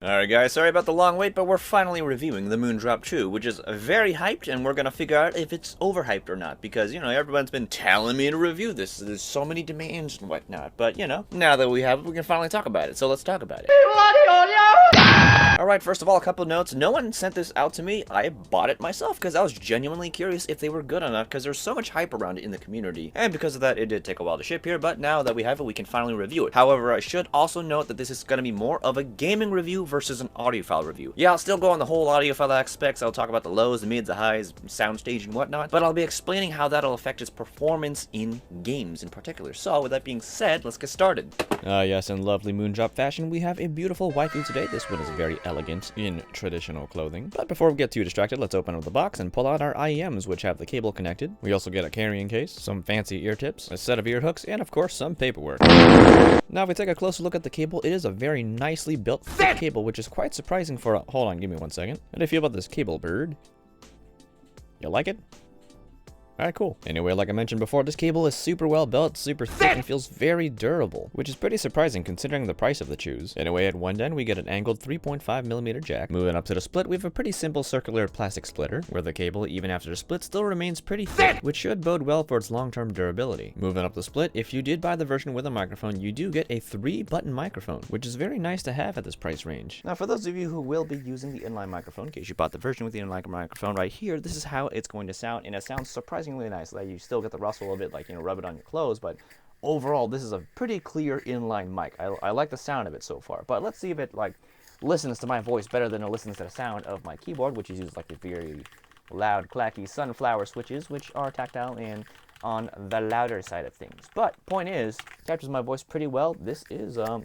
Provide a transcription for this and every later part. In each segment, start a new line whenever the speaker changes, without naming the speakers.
Alright guys, sorry about the long wait, but we're finally reviewing the Moondrop Chu, which is very hyped, and we're gonna figure out if it's overhyped or not, because, everyone's been telling me to review this. There's so many demands and whatnot, but, now that we have it, we can finally talk about it, so let's talk about it. Alright, first of all, a couple notes. No one sent this out to me. I bought it myself, because I was genuinely curious if they were good or not, because there's so much hype around it in the community, and because of that, it did take a while to ship here, but now that we have it, we can finally review it. However, I should also note that this is gonna be more of a gaming review versus an audiophile review. Yeah, I'll still go on the whole audiophile aspects. I'll talk about the lows, the mids, the highs, soundstage and whatnot, but I'll be explaining how that'll affect its performance in games in particular. So with that being said, let's get started. Yes, in lovely Moondrop fashion, we have a beautiful waifu today. This one is very elegant in traditional clothing. But before we get too distracted, let's open up the box and pull out our IEMs, which have the cable connected. We also get a carrying case, some fancy ear tips, a set of ear hooks, and of course some paperwork. Now if we take a closer look at the cable, it is a very nicely built thick cable, which is quite surprising for a... Hold on, give me 1 second. How do you feel about this cable, bird? You like it? Alright, cool. Anyway, like I mentioned before, this cable is super well built, super thick, and feels very durable, which is pretty surprising considering the price of the Chus. Anyway, at one end, we get an angled 3.5mm jack. Moving up to the split, we have a pretty simple circular plastic splitter, where the cable, even after the split, still remains pretty thick, which should bode well for its long-term durability. Moving up the split, if you did buy the version with a microphone, you do get a 3-button microphone, which is very nice to have at this price range. Now, for those of you who will be using the inline microphone, in case you bought the version with the inline microphone right here, this is how it's going to sound, and it sounds surprisingly nice. Like, you still get the rustle of it, like, rub it on your clothes, but overall, this is a pretty clear inline mic. I like the sound of it so far, but let's see if it, like, listens to my voice better than it listens to the sound of my keyboard, which is used, like, the very loud, clacky sunflower switches, which are tactile and on the louder side of things. But point is, captures my voice pretty well. This is a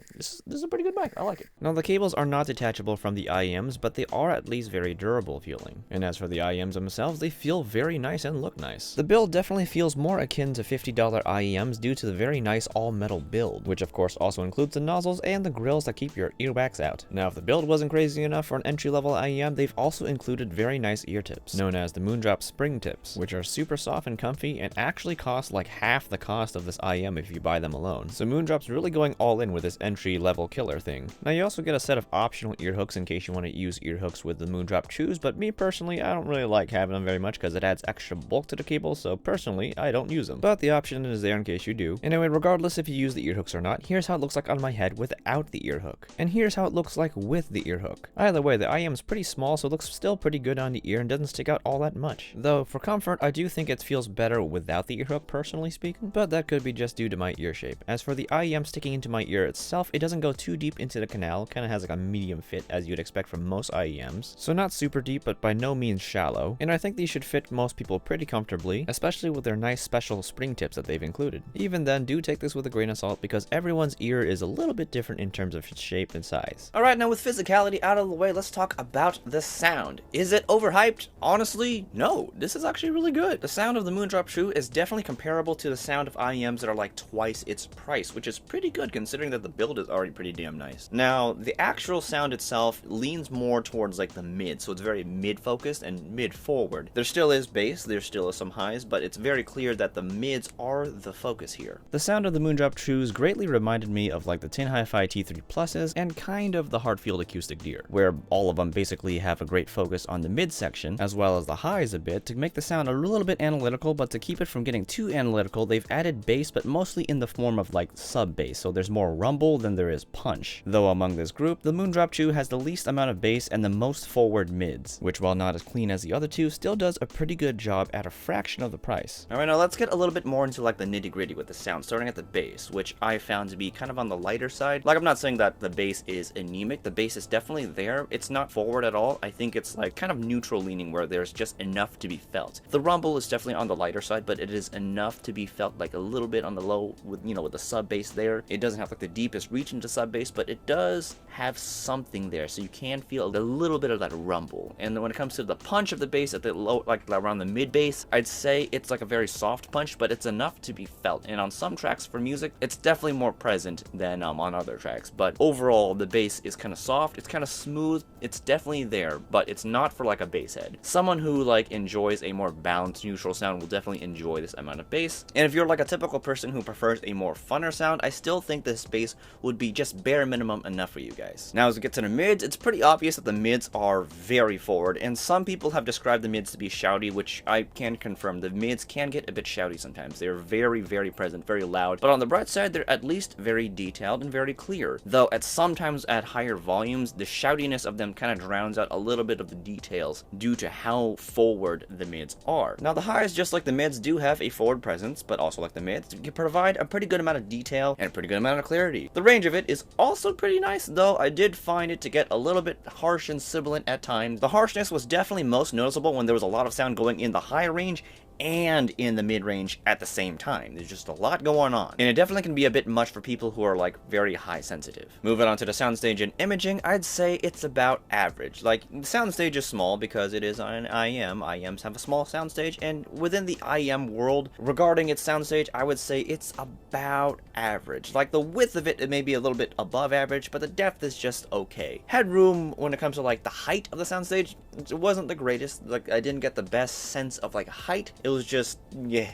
pretty good mic. I like it. Now the cables are not detachable from the IEMs, but they are at least very durable feeling. And as for the IEMs themselves, they feel very nice and look nice. The build definitely feels more akin to $50 IEMs due to the very nice all-metal build, which of course also includes the nozzles and the grills that keep your earwax out. Now if the build wasn't crazy enough for an entry-level IEM, they've also included very nice ear tips, known as the Moondrop Spring Tips, which are super soft and comfy and actually cost like half the cost of this IEM if you buy them alone. So Moondrop's really going all in with this entry-level killer thing. Now you also get a set of optional ear hooks in case you want to use ear hooks with the Moondrop Chus, but me personally, I don't really like having them very much because it adds extra bulk to the cable, so personally, I don't use them. But the option is there in case you do. Anyway, regardless if you use the ear hooks or not, here's how it looks like on my head without the ear hook. And here's how it looks like with the ear hook. Either way, the IEM is pretty small, so it looks still pretty good on the ear and doesn't stick out all that much. Though, for comfort, I do think it feels better without the ear hook, personally speaking, but that could be just due to my ear shape. As for the IEM sticking into my ear itself, it doesn't go too deep into the canal, kind of has like a medium fit as you'd expect from most IEMs, so not super deep but by no means shallow, and I think these should fit most people pretty comfortably, especially with their nice special spring tips that they've included. Even then, do take this with a grain of salt because everyone's ear is a little bit different in terms of its shape and size. Alright, now with physicality out of the way, let's talk about the sound. Is it overhyped? Honestly, no. This is actually really good. The sound of the Moondrop Chu is definitely comparable to the sound of IEMs that are like twice its price, which is pretty good considering that the build is already pretty damn nice. Now, the actual sound itself leans more towards like the mid, so it's very mid-focused and mid-forward. There still is bass, there still is some highs, but it's very clear that the mids are the focus here. The sound of the Moondrop Chus greatly reminded me of like the Tin Hi-Fi T3 Pluses and kind of the Hartfield Acoustic Deer, where all of them basically have a great focus on the mid section as well as the highs a bit to make the sound a little bit analytical, but to keep it from getting too analytical, they've added bass, but mostly in the form of like sub bass, so there's more rumble than there is punch. Though among this group, the Moondrop Chu has the least amount of bass and the most forward mids, which while not as clean as the other two, still does a pretty good job at a fraction of the price. Alright, now let's get a little bit more into like the nitty gritty with the sound, starting at the bass, which I found to be kind of on the lighter side. Like, I'm not saying that the bass is anemic, the bass is definitely there. It's not forward at all. I think it's like kind of neutral leaning where there's just enough to be felt. The rumble is definitely on the lighter side, but it is enough to be felt like a little bit on the low with, with the sub bass there. It doesn't have like the deepest reach into sub bass, but it does have something there, so you can feel a little bit of that rumble. And then when it comes to the punch of the bass at the low, like around the mid bass, I'd say it's like a very soft punch, but it's enough to be felt. And on some tracks for music, it's definitely more present than on other tracks. But overall, the bass is kind of soft, it's kind of smooth, it's definitely there, but it's not for like a bass head. Someone who like enjoys a more balanced neutral sound will definitely enjoy this amount of bass. And if you're like a typical person who prefers a more funner sound, I still think this bass would be just bare minimum enough for you guys. Now as we get to the mids, it's pretty obvious that the mids are very forward, and some people have described the mids to be shouty, which I can confirm. The mids can get a bit shouty sometimes. They're very, very present, very loud, but on the bright side, they're at least very detailed and very clear. Though at sometimes at higher volumes, the shoutiness of them kind of drowns out a little bit of the details due to how forward the mids are. Now the highs, just like the mids, do have a forward presence, but also like the mids, can provide a pretty good amount of detail and a pretty good amount of clarity. The range of it is also pretty nice, though I did find it to get a little bit harsh and sibilant at times. The harshness was definitely most noticeable when there was a lot of sound going in the high range and in the mid-range at the same time. There's just a lot going on, and it definitely can be a bit much for people who are like very high sensitive. Moving on to the soundstage and imaging, I'd say it's about average. Like, the soundstage is small because it is an IEM. IEMs have a small soundstage, and within the IEM world, regarding its soundstage, I would say it's about average. Like, the width of it, it may be a little bit above average, but the depth is just okay. Headroom, when it comes to like the height of the soundstage, it wasn't the greatest. Like, I didn't get the best sense of like height. It was just, yeah,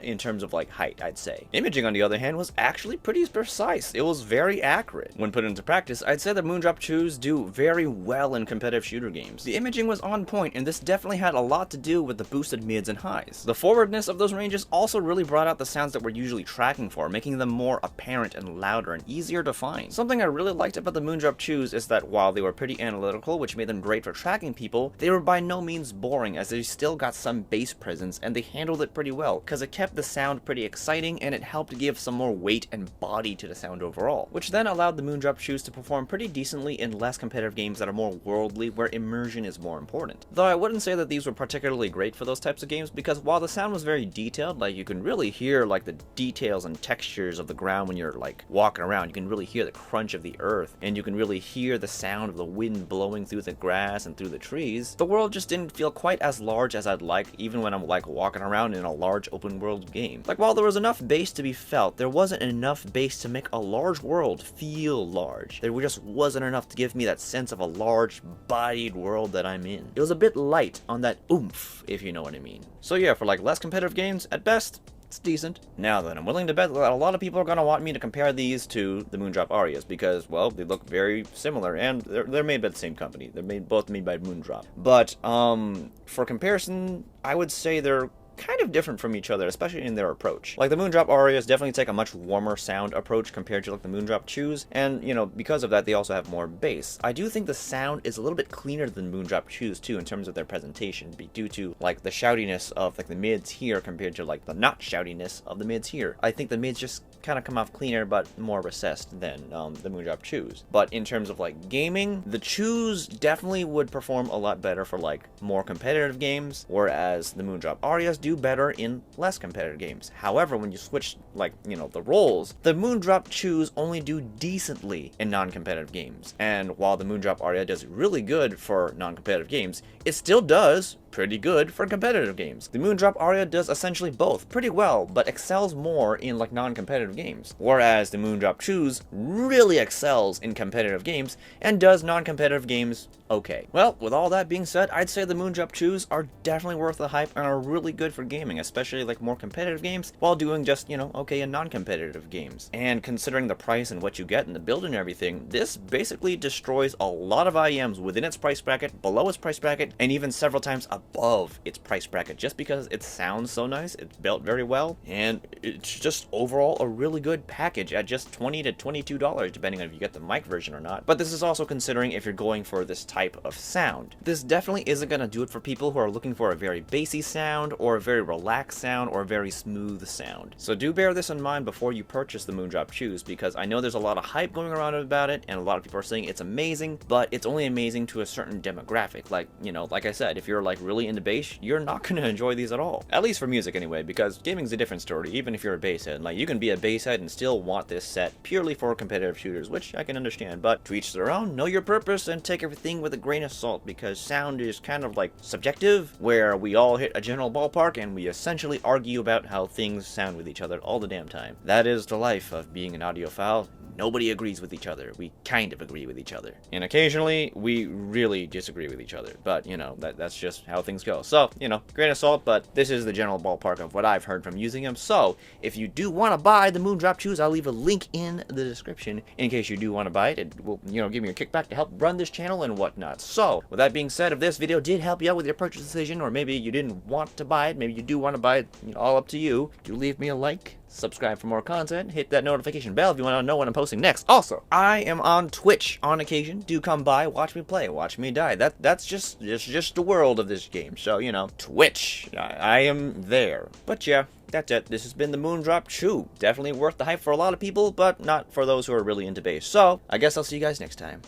in terms of like height, I'd say. Imaging, on the other hand, was actually pretty precise. It was very accurate. When put into practice, I'd say that Moondrop Chus do very well in competitive shooter games. The imaging was on point, and this definitely had a lot to do with the boosted mids and highs. The forwardness of those ranges also really brought out the sounds that we're usually tracking for, making them more apparent and louder and easier to find. Something I really liked about the Moondrop Chus is that while they were pretty analytical, which made them great for tracking people, they were by no means boring, as they still got some bass presence, and they handled it pretty well, because it kept the sound pretty exciting, and it helped give some more weight and body to the sound overall, which then allowed the Moondrop Chus to perform pretty decently in less competitive games that are more worldly, where immersion is more important. Though I wouldn't say that these were particularly great for those types of games, because while the sound was very detailed, like you can really hear like the details and textures of the ground when you're like walking around, you can really hear the crunch of the earth, and you can really hear the sound of the wind blowing through the grass and through the trees, the world just didn't feel quite as large as I'd like, even when I'm like walking around in a large open world game. Like, while there was enough bass to be felt, there wasn't enough bass to make a large world feel large. There just wasn't enough to give me that sense of a large bodied world that I'm in. It was a bit light on that oomph, if you know what I mean. So yeah, for like less competitive games, at best, it's decent. Now then, I'm willing to bet that a lot of people are going to want me to compare these to the Moondrop Arias because, well, they look very similar, and they're made by the same company. They're both made by Moondrop. But, for comparison, I would say they're kind of different from each other, especially in their approach. Like, the Moondrop Arias definitely take a much warmer sound approach compared to like the Moondrop Chus, and you know, because of that, they also have more bass. I do think the sound is a little bit cleaner than Moondrop Chus too, in terms of their presentation, due to like the shoutiness of like the mids here compared to like the not shoutiness of the mids here. I think the mids just kind of come off cleaner but more recessed than the Moondrop Chus. But in terms of like gaming, the Chus definitely would perform a lot better for like more competitive games, whereas the Moondrop Arias do better in less competitive games. However, when you switch like, you know, the roles, the Moondrop Chus only do decently in non-competitive games. And while the Moondrop Aria does really good for non-competitive games, it still does pretty good for competitive games. The Moondrop Aria does essentially both pretty well, but excels more in like non-competitive games, whereas the Moondrop Chus really excels in competitive games and does non-competitive games okay. Well, with all that being said, I'd say the Moondrop Chus are definitely worth the hype and are really good for gaming, especially like more competitive games, while doing just, you know, okay in non-competitive games. And considering the price and what you get in the build and everything, this basically destroys a lot of IEMs within its price bracket, below its price bracket, and even several times above its price bracket, just because it sounds so nice, it's built very well, and it's just overall a really good package at just $20 to $22, depending on if you get the mic version or not. But this is also considering if you're going for this type of sound. This definitely isn't going to do it for people who are looking for a very bassy sound, or a very relaxed sound, or a very smooth sound. So do bear this in mind before you purchase the Moondrop Chus, because I know there's a lot of hype going around about it, and a lot of people are saying it's amazing, but it's only amazing to a certain demographic. Like, you know, like I said, if you're like really into bass, you're not going to enjoy these at all. At least for music anyway, because gaming's a different story, even if you're a bass head. Like, you can be a bass head and still want this set purely for competitive shooters, which I can understand, but to each their own, know your purpose, and take everything with a grain of salt, because sound is kind of like subjective, where we all hit a general ballpark and we essentially argue about how things sound with each other all the damn time. That is the life of being an audiophile. nobody agrees with each other. We kind of agree with each other. And occasionally, we really disagree with each other. But, you know, that's just how things go. So, you know, grain of salt, but this is the general ballpark of what I've heard from using them. So, if you do want to buy the Moondrop Chus, I'll leave a link in the description in case you do want to buy it. It will, you know, give me a kickback to help run this channel and whatnot. So, with that being said, if this video did help you out with your purchase decision, or maybe you didn't want to buy it, maybe you do want to buy it, you know, all up to you, do leave me a like, subscribe for more content, hit that notification bell if you want to know when I'm posting next. Also, I am on Twitch on occasion. Do come by, watch me play, watch me die. That's just the world of this game. So, you know, Twitch, I am there. But yeah, that's it. This has been the Moondrop Chu. Definitely worth the hype for a lot of people, but not for those who are really into bass. So, I guess I'll see you guys next time.